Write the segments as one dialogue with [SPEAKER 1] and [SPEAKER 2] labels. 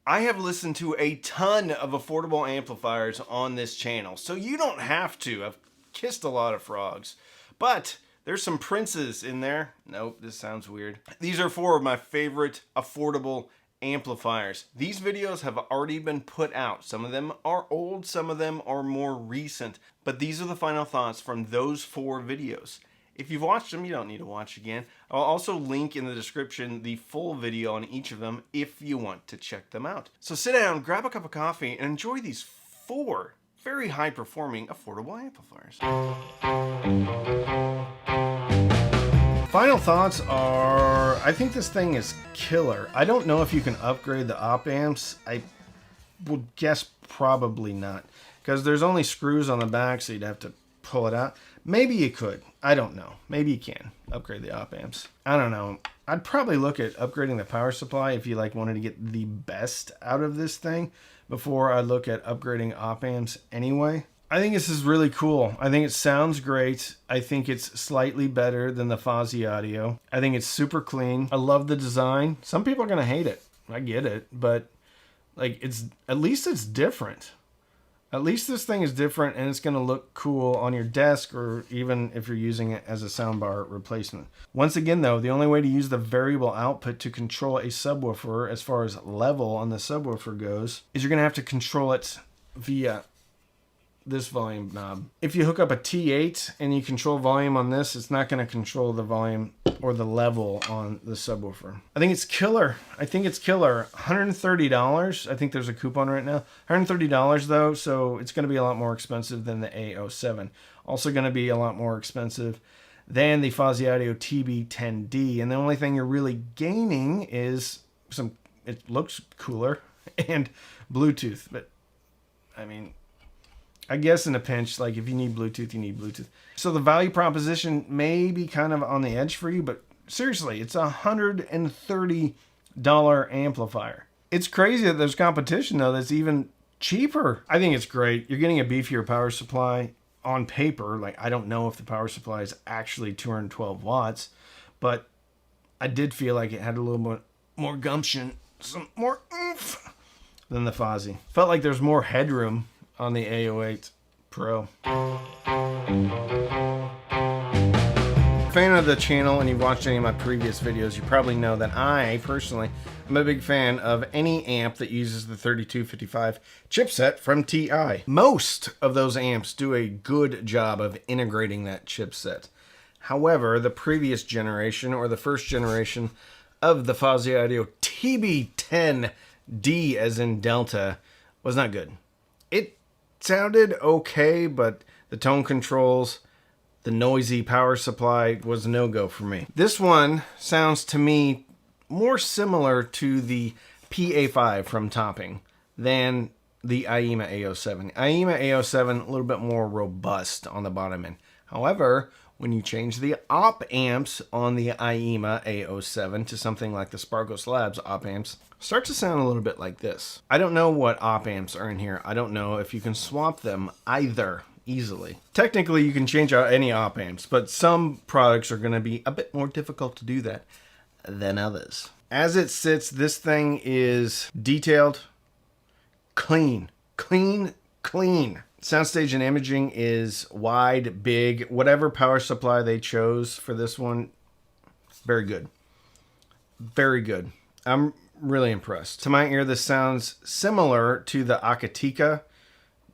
[SPEAKER 1] I have listened to a ton of affordable amplifiers on this channel, so you don't have to. I've kissed a lot of frogs. But there's some princes in there. Nope, this sounds weird. These are 4 of my favorite affordable amplifiers. These videos have already been put out. Some of them are old, some of them are more recent. But these are the final thoughts from those 4 videos. If you've watched them, you don't need to watch again. I'll also link in the description the full video on each of them if you want to check them out. So sit down, grab a cup of coffee, and enjoy these 4 very high-performing affordable amplifiers. Final thoughts are, I think this thing is killer. I don't know if you can upgrade the op amps. I would guess probably not, because there's only screws on the back, so you'd have to pull it out. Maybe you could. I don't know. Maybe you can upgrade the op amps. I don't know. I'd probably look at upgrading the power supply if you wanted to get the best out of this thing before I look at upgrading op amps anyway. I think this is really cool. I think it sounds great. I think it's slightly better than the Fosi audio. I think it's super clean. I love the design. Some people are going to hate it. I get it, but at least it's different. At least this thing is different, and it's going to look cool on your desk, or even if you're using it as a soundbar replacement. Once again, though, the only way to use the variable output to control a subwoofer, as far as level on the subwoofer goes, is you're going to have to control it via this volume knob. If you hook up a T8 and you control volume on this, it's not going to control the volume or the level on the subwoofer. I think it's killer. I think it's killer. $130. I think there's a coupon right now. $130 though, so it's going to be a lot more expensive than the A07. Also going to be a lot more expensive than the Fosi Audio TB10D. And the only thing you're really gaining is it looks cooler and Bluetooth. But I mean, I guess in a pinch, if you need Bluetooth, you need Bluetooth. So the value proposition may be kind of on the edge for you, but seriously, it's a $130 amplifier. It's crazy that there's competition, though, that's even cheaper. I think it's great. You're getting a beefier power supply on paper. I don't know if the power supply is actually 212 watts, but I did feel like it had a little bit more gumption, some more oomph than the Fosi. Felt like there's more headroom on the A08 Pro. Fan of the channel and you've watched any of my previous videos, you probably know that I personally am a big fan of any amp that uses the 3255 chipset from TI. Most of those amps do a good job of integrating that chipset. However, the previous generation, or the first generation of the Fosi Audio TB10D as in Delta, was not good. It sounded okay, but the tone controls, the noisy power supply was a no-go for me. This one sounds to me more similar to the PA5 from Topping than the Aiyima A07. Aiyima A07 a little bit more robust on the bottom end. However, when you change the op amps on the Aiyima A07 to something like the Sparkos Labs op amps, start to sound a little bit like this. I don't know what op amps are in here. I don't know if you can swap them either easily. Technically, you can change out any op amps, but some products are going to be a bit more difficult to do that than others. As it sits, this thing is detailed, clean. Soundstage and imaging is wide, big. Whatever power supply they chose for this one, very good. Very good. I'm really impressed. To my ear, this sounds similar to the Akatika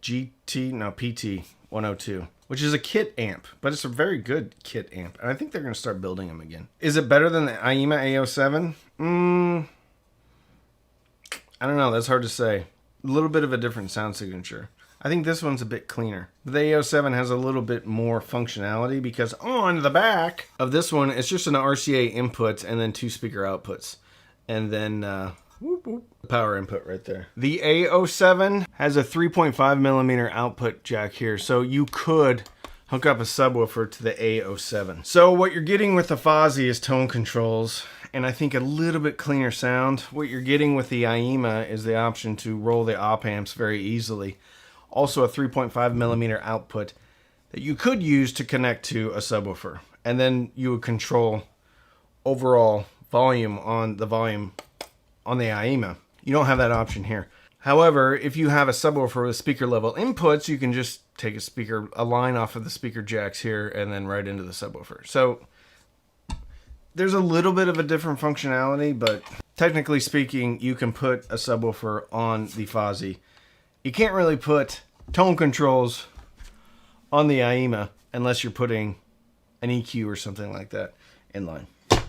[SPEAKER 1] PT 102, which is a kit amp, but it's a very good kit amp. And I think they're going to start building them again. Is it better than the Aiyima A07? I don't know. That's hard to say. A little bit of a different sound signature. I think this one's a bit cleaner. The A07 has a little bit more functionality because on the back of this one, it's just an RCA input and then 2 speaker outputs. And then power input right there. The A07 has a 3.5 millimeter output jack here. So you could hook up a subwoofer to the A07. So what you're getting with the Fosi is tone controls and I think a little bit cleaner sound. What you're getting with the Aiyima is the option to roll the op amps very easily. Also a 3.5 millimeter output that you could use to connect to a subwoofer. And then you would control overall volume on the Aiyima. You don't have that option here. However, if you have a subwoofer with speaker level inputs, you can just take a line off of the speaker jacks here and then right into the subwoofer. So there's a little bit of a different functionality, but technically speaking, you can put a subwoofer on the Fosi. You can't really put tone controls on the Aiyima unless you're putting an EQ or something like that in line.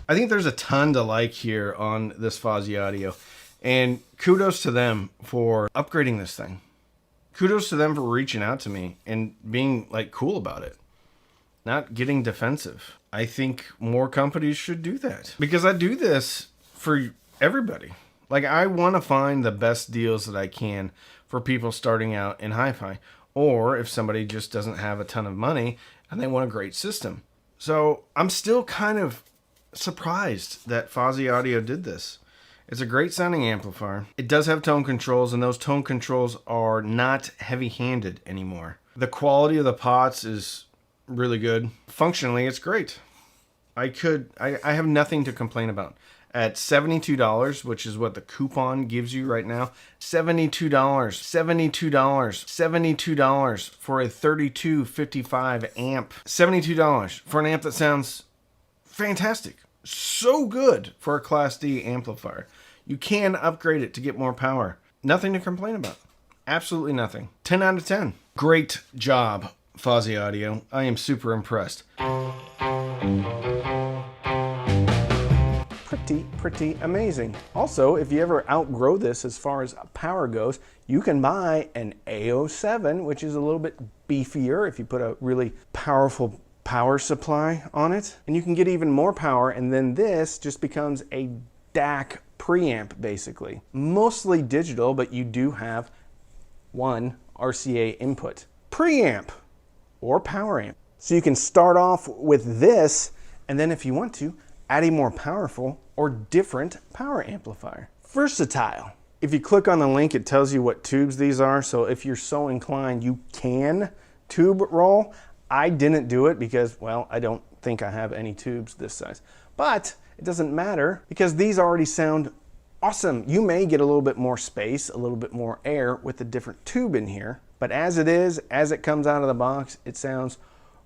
[SPEAKER 1] I think there's a ton to like here on this Fosi audio, and kudos to them for upgrading this thing. Kudos to them for reaching out to me and being like cool about it, not getting defensive. I think more companies should do that because I do this for everybody. Like, I want to find the best deals that I can for people starting out in hi-fi, or if somebody just doesn't have a ton of money and they want a great system. So I'm still kind of surprised that Fosi Audio did this. It's a great sounding amplifier. It does have tone controls, and those tone controls are not heavy-handed anymore. The quality of the pots is really good. Functionally, it's great. I have nothing to complain about. At $72, which is what the coupon gives you right now, $72 for a 3255 amp. $72 for an amp that sounds fantastic. So good for a Class D amplifier. You can upgrade it to get more power. Nothing to complain about. Absolutely nothing. 10 out of 10. Great job, Fosi Audio. I am super impressed. Pretty amazing. Also, if you ever outgrow this as far as power goes, you can buy an A07, which is a little bit beefier if you put a really powerful power supply on it, and you can get even more power, and then this just becomes a DAC preamp, basically. Mostly digital, but you do have one RCA input. Preamp or power amp. So you can start off with this, and then if you want to, add a more powerful or different power amplifier. Versatile. If you click on the link, it tells you what tubes these are, so if you're so inclined, you can tube roll. I didn't do it because, well, I don't think I have any tubes this size. But it doesn't matter because these already sound awesome. You may get a little bit more space, a little bit more air with a different tube in here, but as it is, as it comes out of the box, it sounds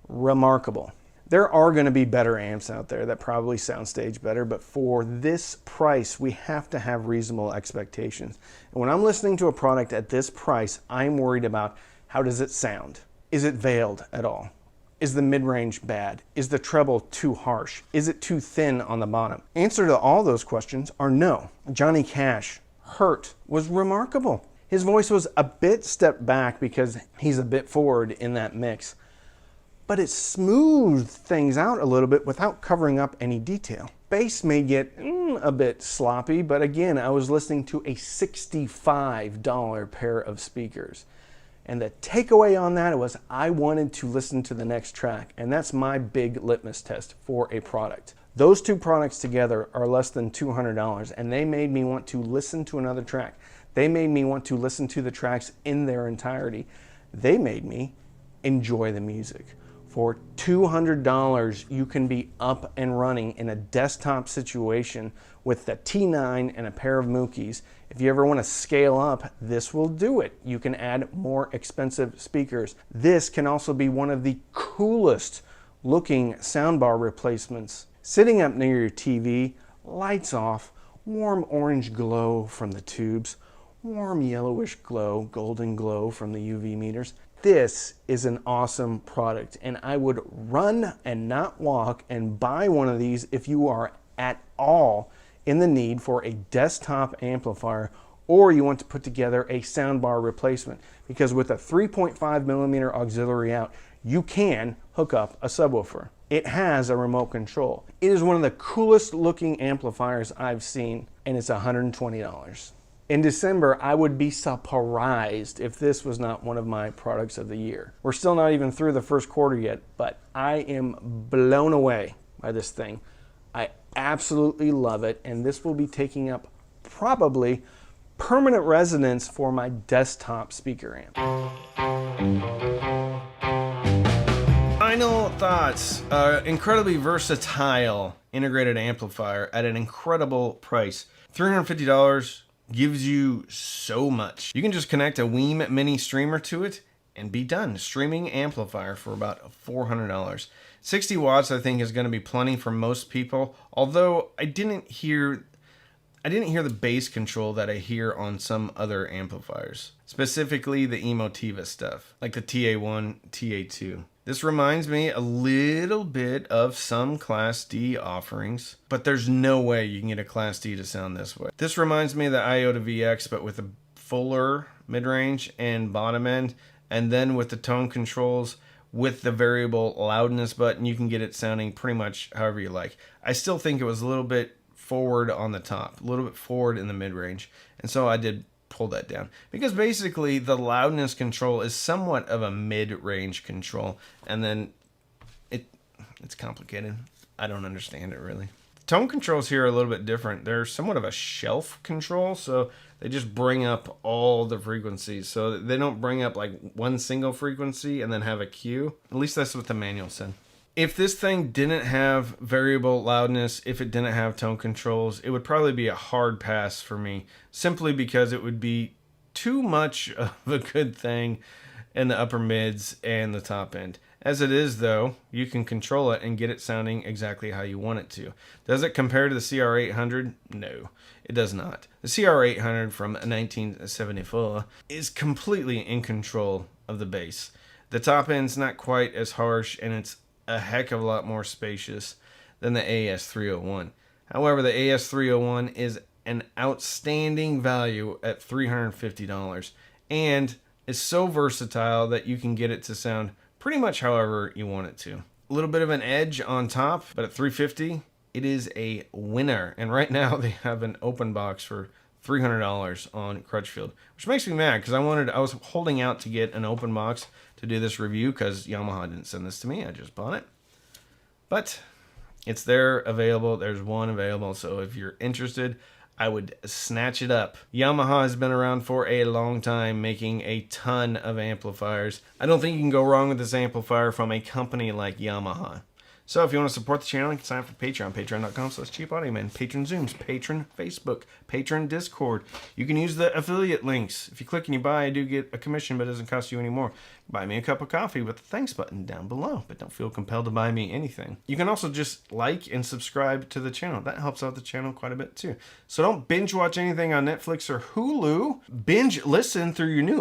[SPEAKER 1] remarkable. There are going to be better amps out there that probably soundstage better, but for this price, we have to have reasonable expectations. And when I'm listening to a product at this price, I'm worried about how does it sound? Is it veiled at all? Is the mid-range bad? Is the treble too harsh? Is it too thin on the bottom? Answer to all those questions are no. Johnny Cash, Hurt, was remarkable. His voice was a bit stepped back because he's a bit forward in that mix, but it smoothed things out a little bit without covering up any detail. Bass may get a bit sloppy, but again, I was listening to a $65 pair of speakers. And the takeaway on that was I wanted to listen to the next track, and that's my big litmus test for a product. Those two products together are less than $200, and they made me want to listen to another track. They made me want to listen to the tracks in their entirety. They made me enjoy the music. For $200, you can be up and running in a desktop situation with the T9 and a pair of Mookies. If you ever want to scale up, this will do it. You can add more expensive speakers. This can also be one of the coolest looking soundbar replacements. Sitting up near your TV, lights off, warm orange glow from the tubes, warm yellowish glow, golden glow from the UV meters. This is an awesome product, and I would run and not walk and buy one of these if you are at all in the need for a desktop amplifier or you want to put together a soundbar replacement, because with a 3.5mm auxiliary out, you can hook up a subwoofer. It has a remote control. It is one of the coolest looking amplifiers I've seen, and it's $120. In December, I would be surprised if this was not one of my products of the year. We're still not even through the first quarter yet, but I am blown away by this thing. I absolutely love it, and this will be taking up probably permanent residence for my desktop speaker amp. Final thoughts. Incredibly versatile integrated amplifier at an incredible price. $350 gives you so much. You can just connect a Weem mini streamer to it and be done. Streaming amplifier for about $400. 60 watts I think is going to be plenty for most people, although I didn't hear the bass control that I hear on some other amplifiers, specifically the Emotiva stuff, like the TA1, TA2. This reminds me a little bit of some Class D offerings, but there's no way you can get a Class D to sound this way. This reminds me of the Iota VX, but with a fuller mid-range and bottom end, and then with the tone controls, with the variable loudness button, you can get it sounding pretty much however you like. I still think it was a little bit forward on the top, a little bit forward in the mid-range, and so I did pull that down, because basically the loudness control is somewhat of a mid-range control, and then it's complicated. I don't understand it really. Tone controls here are a little bit different. They're somewhat of a shelf control, so they just bring up all the frequencies, so they don't bring up like one single frequency and then have a cue. At least that's what the manual said. If this thing didn't have variable loudness, if it didn't have tone controls, it would probably be a hard pass for me, simply because it would be too much of a good thing in the upper mids and the top end. As it is though, you can control it and get it sounding exactly how you want it to. Does it compare to the CR800? No, it does not. The CR800 from 1974 is completely in control of the bass. The top end's not quite as harsh, and it's a heck of a lot more spacious than the AS301. However, the AS301 is an outstanding value at $350 and is so versatile that you can get it to sound pretty much however you want it to. A little bit of an edge on top, but at $350, it is a winner. And right now they have an open box for $300 on Crutchfield, which makes me mad because I was holding out to get an open box to do this review because Yamaha didn't send this to me. I just bought it. But it's there, available. There's one available. So if you're interested, I would snatch it up. Yamaha has been around for a long time, making a ton of amplifiers. I don't think you can go wrong with this amplifier from a company like Yamaha. So if you want to support the channel, you can sign up for Patreon, patreon.com/cheapaudioman, Patron Zooms, Patron Facebook, Patron Discord. You can use the affiliate links. If you click and you buy, I do get a commission, but it doesn't cost you any more. Buy me a cup of coffee with the thanks button down below, but don't feel compelled to buy me anything. You can also just like and subscribe to the channel. That helps out the channel quite a bit too. So don't binge watch anything on Netflix or Hulu. Binge listen through your new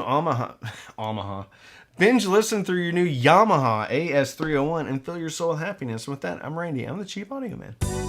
[SPEAKER 1] Binge listen through your new Yamaha AS301 and fill your soul with happiness. With that, I'm Randy. I'm the Cheap Audio Man.